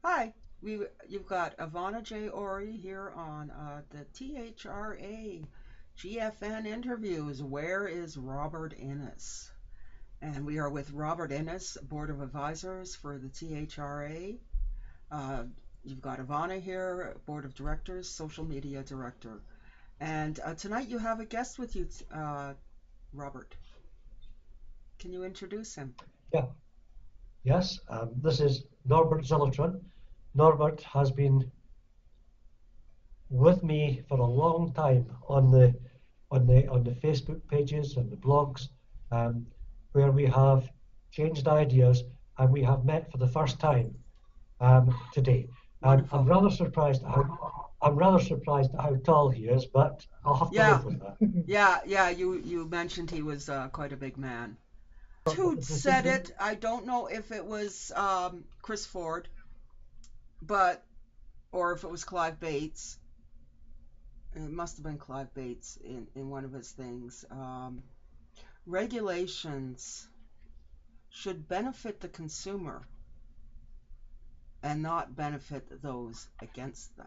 Hi, you've got Ivana J. Ori here on the THRA GFN interviews. Where is Robert Innes? And we are with Robert Innes, Board of Advisors for the THRA. Uh, you've got Ivana here, Board of Directors, Social Media Director. And tonight you have a guest with you, Robert. Can you introduce him? Yeah, yes, this is Norbert Zillatron. Norbert has been with me for a long time on the Facebook pages and the blogs, um, where we have changed ideas and we have met for the first time today. Wonderful. I'm rather surprised at how tall he is, but I'll have to Yeah, live with that. yeah. You mentioned he was quite a big man. Who said it? I don't know if it was Chris Ford, but or if it was Clive Bates. It must have been Clive Bates in one of his things. Regulations should benefit the consumer and not benefit those against them.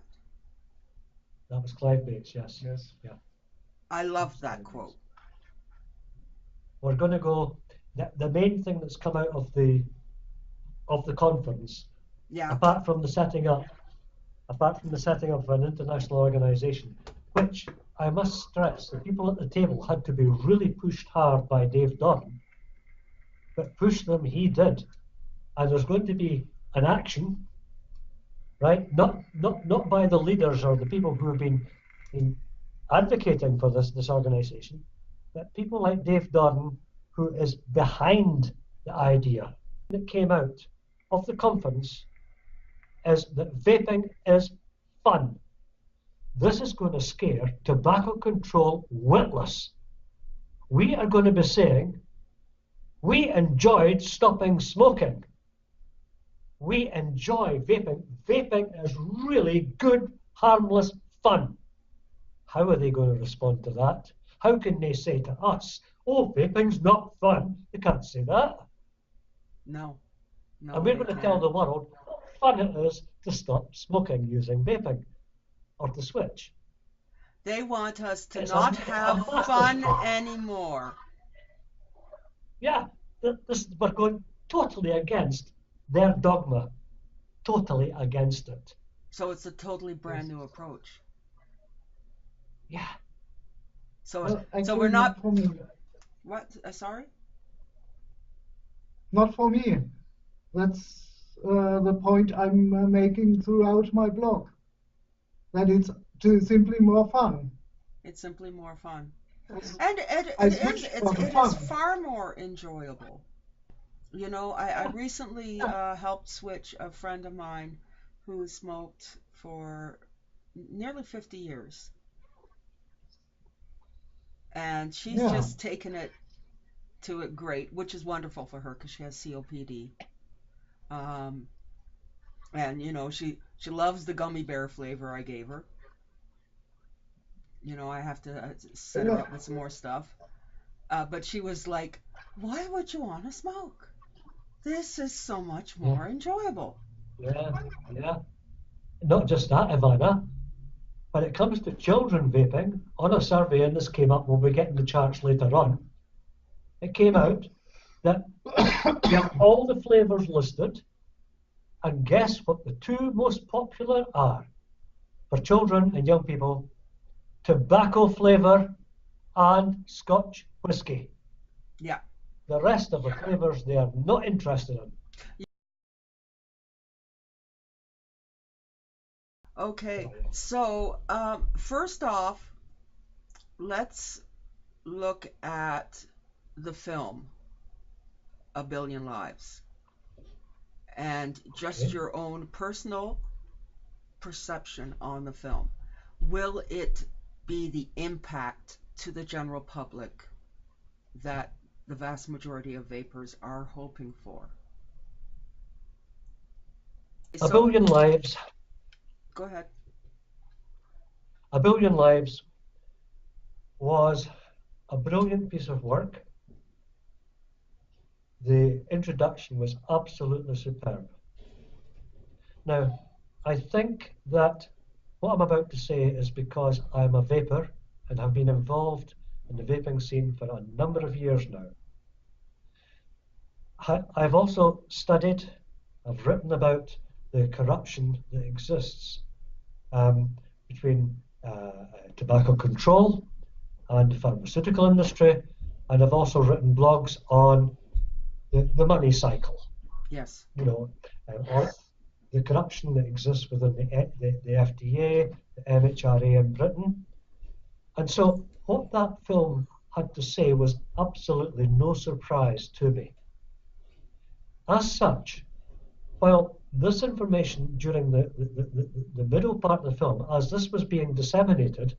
That was Clive Bates, yes. Yes. Yeah. I love that quote. We're going to go. The main thing that's come out of the conference, Yeah, apart from the setting up of an international organisation, which I must stress, the people at the table had to be really pushed hard by Dave Dunn, but push them he did, and there's going to be an action, right? Not by the leaders or the people who have been advocating for this organisation, but people like Dave Dunn, who is behind the idea that came out of the conference, is that vaping is fun. This is going to scare tobacco control witless. We are going to be saying, we enjoyed stopping smoking. We enjoy vaping. Vaping is really good, harmless fun. How are they going to respond to that? How can they say to us, oh, vaping's not fun? They can't say that. no, no. And we're they going to tell can't. the world how fun it is to stop smoking using vaping or to switch. They want us to It's not a have massive fun problem. anymore. Yeah, we're going totally against their dogma, totally against it. So it's a totally brand Yes. new approach. Yeah, So Well, so actually, we're not not for me. what? Sorry. Not for me. That's the point I'm making throughout my blog. That it's simply more fun. It's simply more fun. Yes. And I switched for it is fun. far more enjoyable. You know, I Yeah, recently yeah, helped switch a friend of mine who smoked for nearly 50 years. And she's yeah. just taken it to it great, which is wonderful for her because she has COPD. Um, and, you know, she loves the gummy bear flavor I gave her. You know, I have to set her Yeah. up with some more stuff. But she was like, why would you want to smoke? This is so much yeah, more enjoyable. yeah, yeah. Not just that, Ivana. When it comes to children vaping, on a survey, and this came up, we'll be getting the charts later on, it came out that you have all the flavours listed, and guess what the two most popular are for children and young people? Tobacco flavour and Scotch whisky. Yeah. The rest of the flavours they are not interested in. Okay. So, first off, let's look at the film, A Billion Lives, and just Okay. your own personal perception on the film. Will it be the impact to the general public that the vast majority of vapors are hoping for? A So, billion lives, go ahead. a billion lives was a brilliant piece of work. The introduction was absolutely superb. Now, I think that what I'm about to say is because I'm a vapor and have been involved in the vaping scene for a number of years now. I've also studied, I've written about the corruption that exists between tobacco control and the pharmaceutical industry, and I've also written blogs on the money cycle. Yes. You know, or the corruption that exists within the FDA, the MHRA in Britain. And so what that film had to say was absolutely no surprise to me. As such, while this information during the middle part of the film, as this was being disseminated,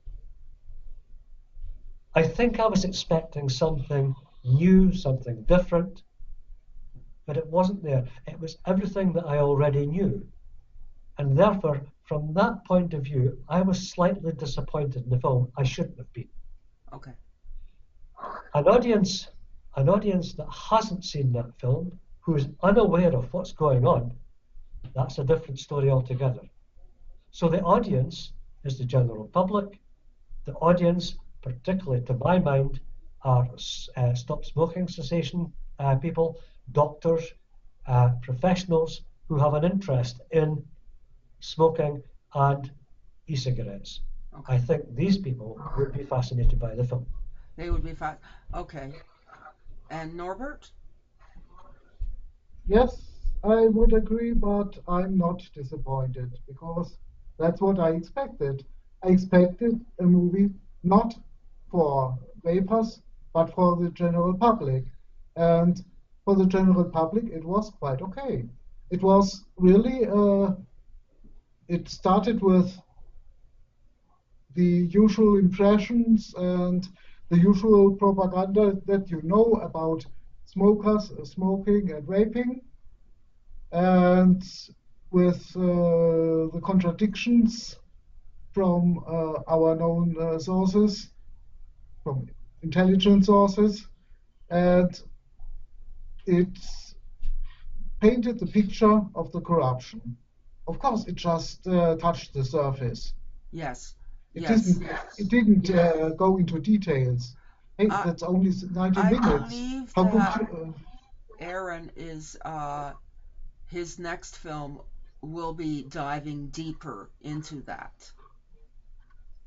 I think I was expecting something new, something different, but it wasn't there. It was everything that I already knew. And therefore, from that point of view, I was slightly disappointed in the film. I shouldn't have been. Okay. An audience that hasn't seen that film, who is unaware of what's going on, that's a different story altogether. So the audience is the general public. The audience, particularly to my mind, are stop smoking cessation people, doctors, professionals who have an interest in smoking and e-cigarettes. Okay. I think these people would be fascinated by the film. They would be fine. Okay. And Norbert? Yes, I would agree, but I'm not disappointed because that's what I expected. I expected a movie not for vapors, but for the general public. And for the general public, it was quite okay. It was really, it started with the usual impressions and the usual propaganda that you know about smokers, smoking and vaping, and with the contradictions from our known sources, from intelligence sources, and it painted the picture of the corruption. Of course, it just touched the surface. Yes. It Yes. didn't go into details. Hey, that's only 90 I minutes. believe How that could you, Aaron is his next film will be diving deeper into that.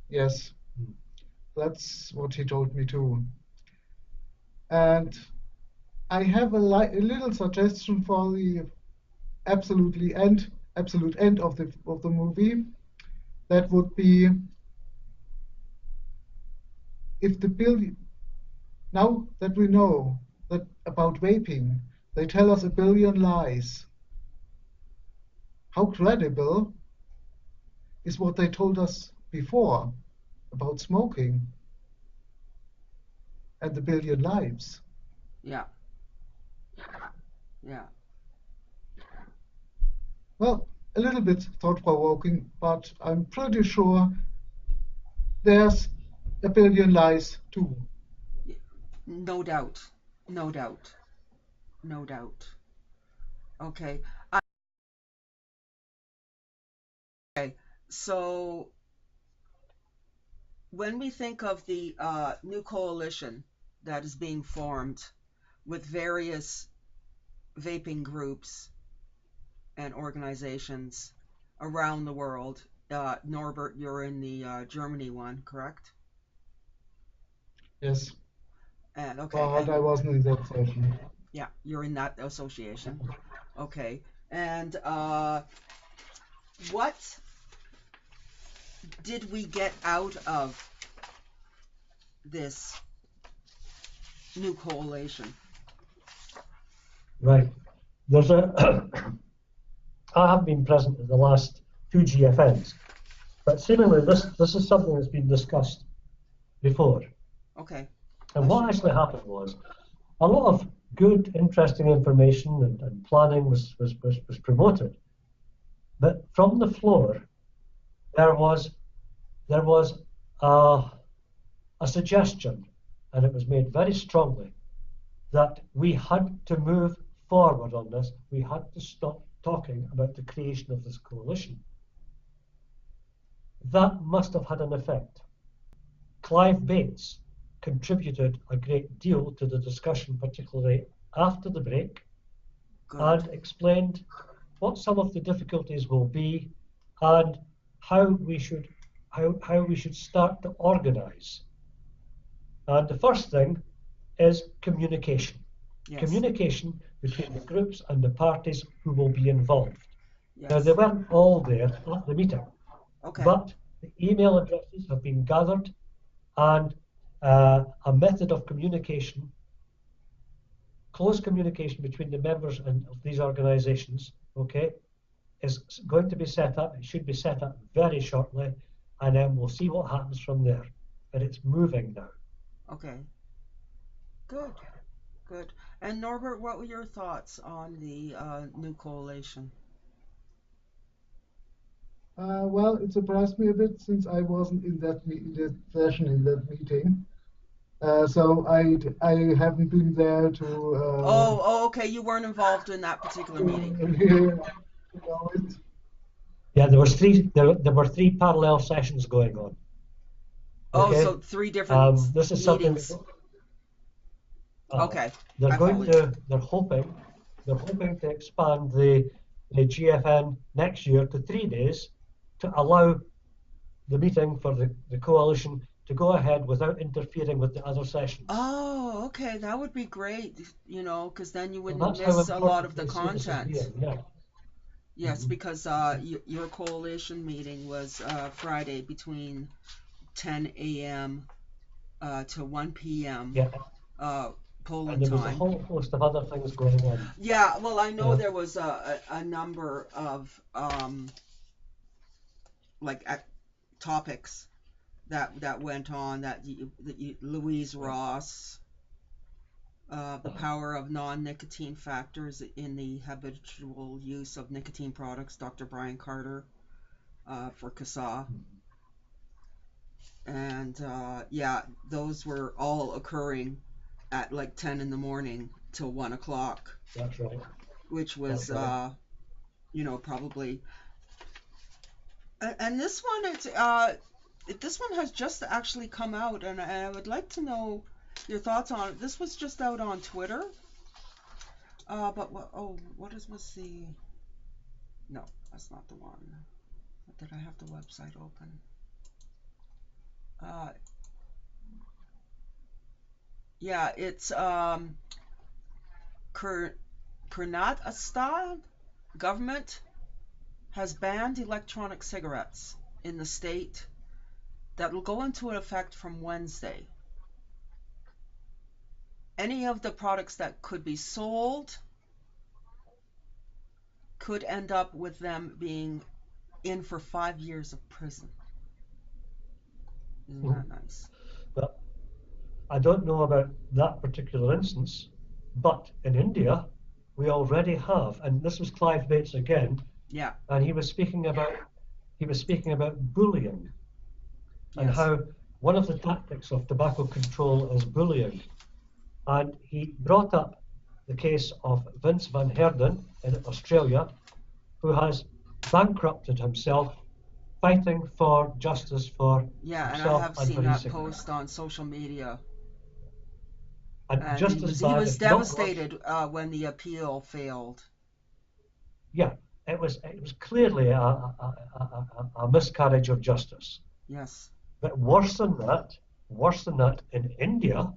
yes, that's what he told me too. And I have a little suggestion for the absolute end of the movie. That would be if the billion. Now that we know that about vaping, they tell us a billion lies. How credible is what they told us before about smoking and the billion lives? Yeah. Yeah. Well, a little bit thought-provoking, but I'm pretty sure there's a billion lies too. No doubt. No doubt. No doubt. Okay. Okay. So when we think of the new coalition that is being formed with various vaping groups and organizations around the world, Norbert, you're in the Germany one, correct? Yes, And okay, but I wasn't in that session. yeah, you're in that association. Okay, and what did we get out of this new coalition? Right. There's a. I have been present at the last 2 GFNs, but seemingly this is something that's been discussed before. Okay. And what actually happened was a lot of good, interesting information and planning was promoted, but from the floor there was a suggestion, and it was made very strongly, that we had to move forward on this. We had to stop talking about the creation of this coalition. That must have had an effect. Clive Bates contributed a great deal to the discussion, particularly after the break, Good. and explained what some of the difficulties will be and how we should start to organise. And the first thing is communication. Yes. Communication between the groups and the parties who will be involved. Yes. Now, they weren't all there at the meeting, Okay. but the email addresses have been gathered, and a method of communication, close communication between the members of these organisations, okay, is going to be set up. It should be set up very shortly, and then we'll see what happens from there. But it's moving now. Okay. Good. Good. And Norbert, what were your thoughts on the new coalition? Well, it surprised me a bit since I wasn't in that session, in that meeting. So I haven't been there to. Okay. You weren't involved in that particular meeting. Yeah, there were three parallel sessions going on. Okay? Oh, so 3 different this is meetings. Something. Okay. They're hoping to expand the GFN next year to 3 days to allow the meeting for the coalition to go ahead without interfering with the other sessions. Oh, okay. That would be great, because then you wouldn't That's miss how a lot of the important this is content. here, yeah. Yes, because your coalition meeting was Friday between 10 a.m. To 1 p.m. Yeah. Poland And there was a time. whole host of other things going on. Yeah, well, I know Yeah. there was a number of topics that went on that Louise Ross, the power of non-nicotine factors in the habitual use of nicotine products, Dr. Brian Carter for CASA. And those were all occurring at like 10 in the morning till 1 o'clock. That's right. Which was, That's right. Probably. And this one, this one has just actually come out, and I would like to know your thoughts on it. This was just out on Twitter. But what was the? No, that's not the one. Did I have the website open? Yeah, it's Karnataka government has banned electronic cigarettes in the state. That will go into effect from Wednesday. Any of the products that could be sold could end up with them being in for 5 years of prison. Isn't that nice? Well, I don't know about that particular instance, but in India we already have, and this was Clive Bates again. Yeah. And he was speaking about bullying, and Yes. how one of the tactics of tobacco control is bullying. And he brought up the case of Vince Van Heerden in Australia, who has bankrupted himself fighting for justice for and himself I have and seen for that e-cigarettes. post on social media. And just he as was, bad, he was if not worse, devastated when the appeal failed. Yeah, it was clearly a miscarriage of justice. Yes. But worse than that, in India,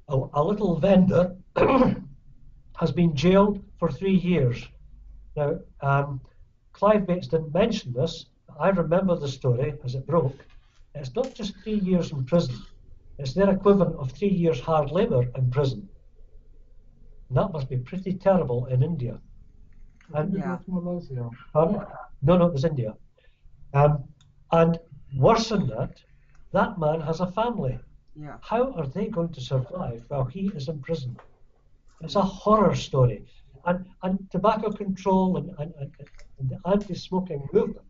a little vendor has been jailed for 3 years. Now, Clive Bates didn't mention this, but I remember the story as it broke. It's not just 3 years in prison, it's their equivalent of 3 years hard labour in prison. And that must be pretty terrible in India. And Malaysia. No, it was India. And worse than that, that man has a family. Yeah. How are they going to survive while he is in prison? It's a horror story. And tobacco control and the anti-smoking movement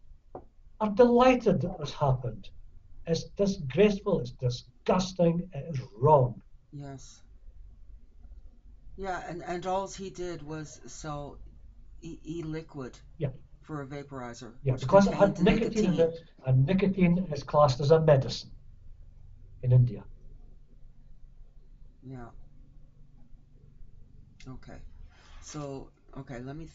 are delighted that this happened. It's disgraceful, it's disgusting, it is wrong. Yes. Yeah, and all he did was sell e-liquid Yeah. for a vaporizer. Yeah, which because it had contains nicotine in it, and nicotine is classed as a medicine in India. Yeah. Okay. So, okay, let me